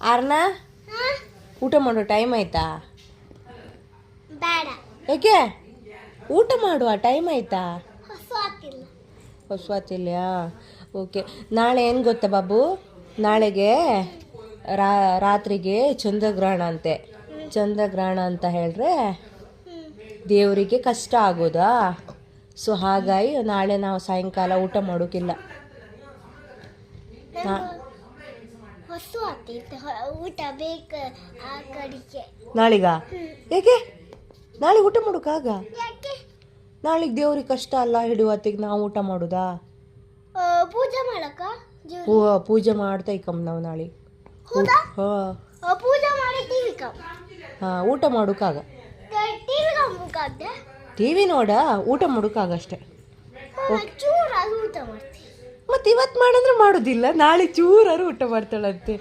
ಆರ್ನ ಊಟ ಮಾಡೋ ಟೈಮ್ ಆಯ್ತಾ? ಬೇಡ. ಯಾಕೆ? ಊಟ ಮಾಡುವ ಟೈಮ್ ಆಯ್ತಾ? ಹೊಸ ಹೊಸ್ವಾತಿಲ್ಲ. ಓಕೆ, ನಾಳೆ ಏನು ಗೊತ್ತಾ ಬಾಬು? ನಾಳೆಗೆ ರಾತ್ರಿಗೆ ಚಂದ್ರಗ್ರಹಣ ಅಂತೆ. ಚಂದ್ರಗ್ರಹಣ ಅಂತ ಹೇಳಿದ್ರೆ ದೇವರಿಗೆ ಕಷ್ಟ ಆಗೋದಾ. ಸೊ ಹಾಗಾಗಿ ನಾಳೆ ನಾವು ಸಾಯಂಕಾಲ ಊಟ ಮಾಡೋಕ್ಕಿಲ್ಲ. ಹೊಸ ಊಟ ಬೇಕು ಆ ಕಡೆಗೆ. ನಾಳಿಗ ಯಾಕೆ? ನಾಳೆ ಊಟ ಮಾಡೋಕ್ಕಾಗ? ಯಾಕೆ? ನಾಳೆಗೆ ದೇವ್ರಿಗೆ ಕಷ್ಟ ಅಲ್ಲ, ಹಿಡಿಯುವ ಹೊತ್ತಿಗೆ ನಾವು ಊಟ ಮಾಡೋದಾ? ಪೂಜೆ ಮಾಡಕ ಪೂಜೆ ಮಾಡ್ತಾ ಇಕ್ಕಮ್ಮ ನಾವು ನಾಳೆ. ಪೂಜೆ ಮಾಡಿ ಟಿವಿ ಹಾಂ, ಊಟ ಮಾಡೋಕ್ಕಾಗ. ಟಿವಿ ಟಿ ವಿ ನೋಡ, ಊಟ ಮಾಡೋಕ್ಕಾಗಷ್ಟೆ. ಚೂರ ಊಟ ಮಾಡ್ತೀವಿ. ಮತ್ತೆ ಇವತ್ತು ಮಾಡಿದ್ರೆ ಮಾಡೋದಿಲ್ಲ, ನಾಳೆ ಚೂರಾರು ಊಟ ಮಾಡ್ತಾಳಂತೆ.